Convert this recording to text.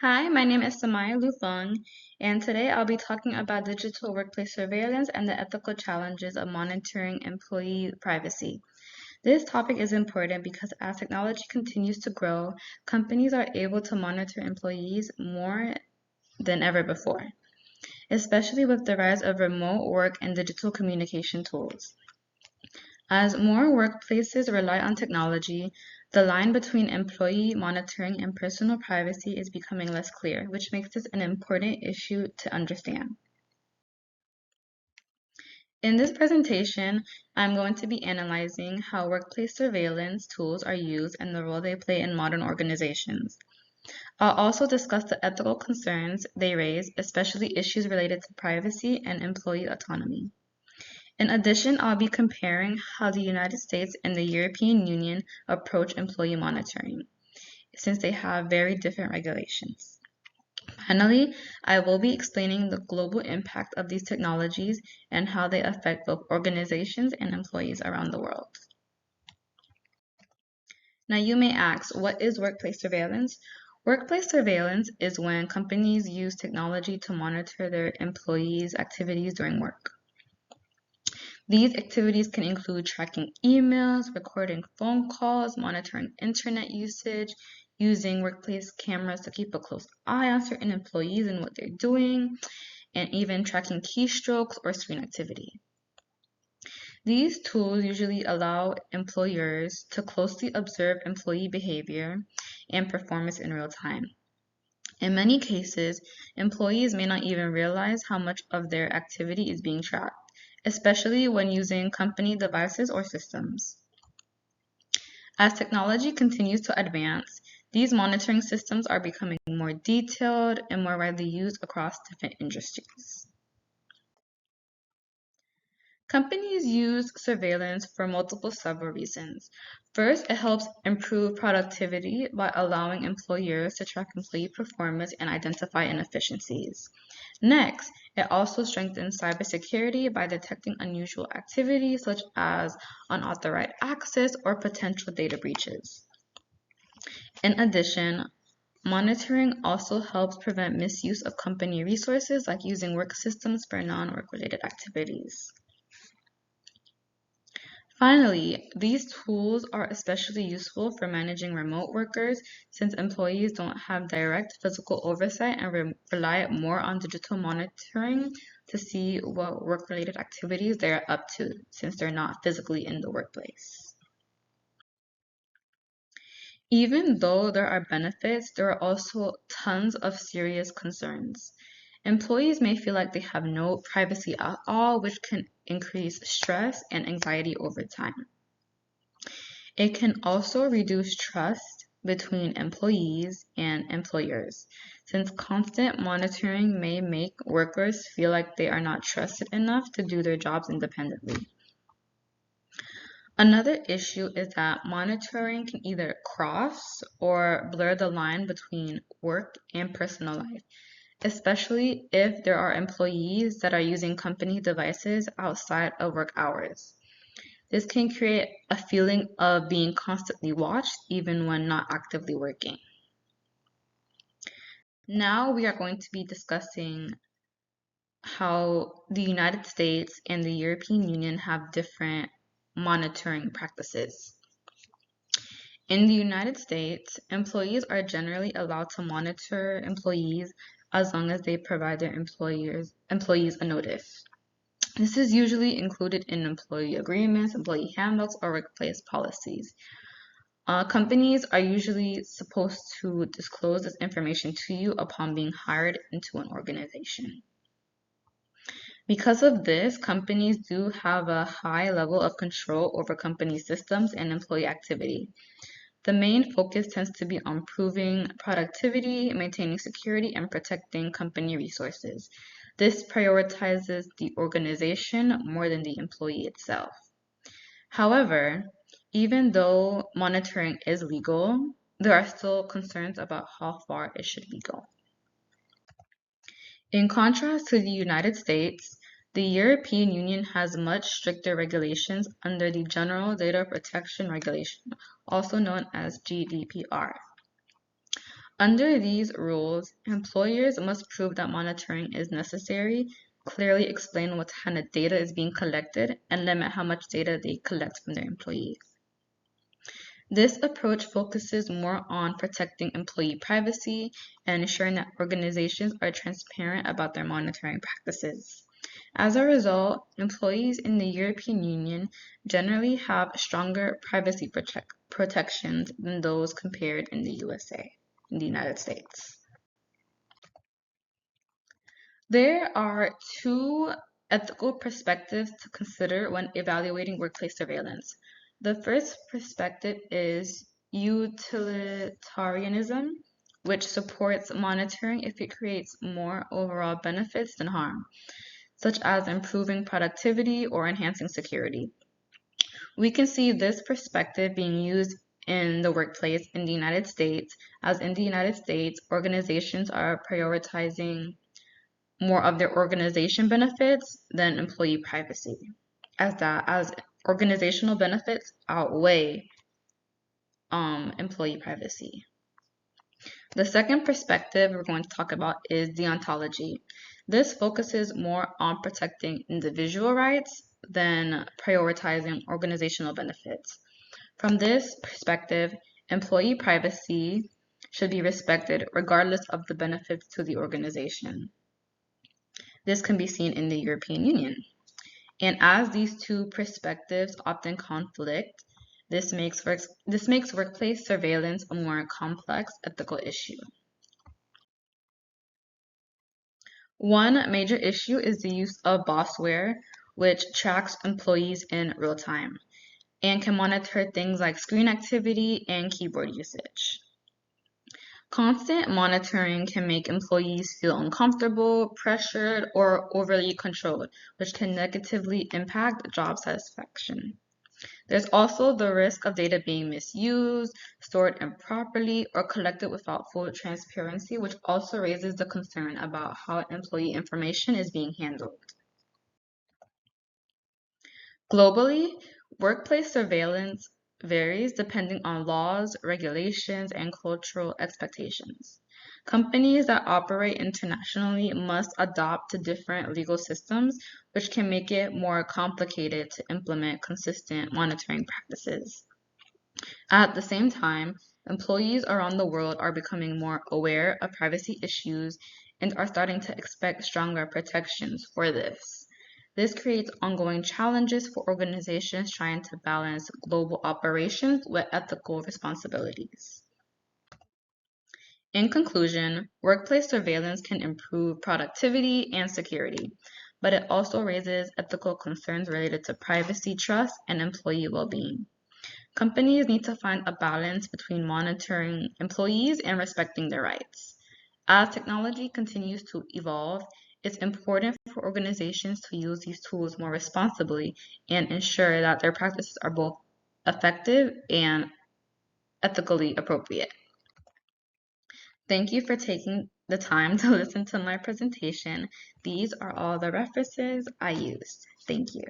Hi, my name is Samaya Lufeng, and today I'll be talking about digital workplace surveillance and the ethical challenges of monitoring employee privacy. This topic is important because as technology continues to grow, companies are able to monitor employees more than ever before, especially with the rise of remote work and digital communication tools. As more workplaces rely on technology, the line between employee monitoring and personal privacy is becoming less clear, which makes this an important issue to understand. In this presentation, I'm going to be analyzing how workplace surveillance tools are used and the role they play in modern organizations. I'll also discuss the ethical concerns they raise, especially issues related to privacy and employee autonomy. In addition, I'll be comparing how the United States and the European Union approach employee monitoring, since they have very different regulations. Finally, I will be explaining the global impact of these technologies and how they affect both organizations and employees around the world. Now, you may ask, what is workplace surveillance? Workplace surveillance is when companies use technology to monitor their employees' activities during work. These activities can include tracking emails, recording phone calls, monitoring internet usage, using workplace cameras to keep a close eye on certain employees and what they're doing, and even tracking keystrokes or screen activity. These tools usually allow employers to closely observe employee behavior and performance in real time. In many cases, employees may not even realize how much of their activity is being tracked, especially when using company devices or systems. As technology continues to advance, these monitoring systems are becoming more detailed and more widely used across different industries. Companies use surveillance for several reasons. First, it helps improve productivity by allowing employers to track employee performance and identify inefficiencies. Next, it also strengthens cybersecurity by detecting unusual activity such as unauthorized access or potential data breaches. In addition, monitoring also helps prevent misuse of company resources like using work systems for non-work related activities. Finally, these tools are especially useful for managing remote workers since employees don't have direct physical oversight and rely more on digital monitoring to see what work-related activities they're up to since they're not physically in the workplace. Even though there are benefits, there are also tons of serious concerns. Employees may feel like they have no privacy at all, which can increase stress and anxiety over time. It can also reduce trust between employees and employers, since constant monitoring may make workers feel like they are not trusted enough to do their jobs independently. Another issue is that monitoring can either cross or blur the line between work and personal life, especially if there are employees that are using company devices outside of work hours. This can create a feeling of being constantly watched even when not actively working. Now we are going to be discussing how the United States and the European Union have different monitoring practices. In the United States, employees are generally allowed to monitor employees as long as they provide their employees a notice. This is usually included in employee agreements, employee handbooks, or workplace policies. Companies are usually supposed to disclose this information to you upon being hired into an organization. Because of this, companies do have a high level of control over company systems and employee activity. The main focus tends to be on improving productivity, maintaining security, and protecting company resources. This prioritizes the organization more than the employee itself. However, even though monitoring is legal, there are still concerns about how far it should be going. In contrast to the United States, the European Union has much stricter regulations under the General Data Protection Regulation, also known as GDPR. Under these rules, employers must prove that monitoring is necessary, clearly explain what kind of data is being collected, and limit how much data they collect from their employees. This approach focuses more on protecting employee privacy and ensuring that organizations are transparent about their monitoring practices. As a result, employees in the European Union generally have stronger privacy protections than those compared in the USA, in the United States. There are two ethical perspectives to consider when evaluating workplace surveillance. The first perspective is utilitarianism, which supports monitoring if it creates more overall benefits than harm, such as improving productivity or enhancing security. We can see this perspective being used in the workplace in the United States, as in the United States, organizations are prioritizing more of their organization benefits than employee privacy, as organizational benefits outweigh employee privacy. The second perspective we're going to talk about is deontology. This focuses more on protecting individual rights than prioritizing organizational benefits. From this perspective, employee privacy should be respected regardless of the benefits to the organization. This can be seen in the European Union. And as these two perspectives often conflict, this makes workplace surveillance a more complex ethical issue. One major issue is the use of bossware, which tracks employees in real time and can monitor things like screen activity and keyboard usage. Constant monitoring can make employees feel uncomfortable, pressured, or overly controlled, which can negatively impact job satisfaction. There's also the risk of data being misused, stored improperly, or collected without full transparency, which also raises the concern about how employee information is being handled. Globally, workplace surveillance varies depending on laws, regulations, and cultural expectations. Companies that operate internationally must adopt to different legal systems, which can make it more complicated to implement consistent monitoring practices. At the same time, employees around the world are becoming more aware of privacy issues and are starting to expect stronger protections for this. This creates ongoing challenges for organizations trying to balance global operations with ethical responsibilities. In conclusion, workplace surveillance can improve productivity and security, but it also raises ethical concerns related to privacy, trust, and employee well-being. Companies need to find a balance between monitoring employees and respecting their rights. As technology continues to evolve, it's important for organizations to use these tools more responsibly and ensure that their practices are both effective and ethically appropriate. Thank you for taking the time to listen to my presentation. These are all the references I used. Thank you.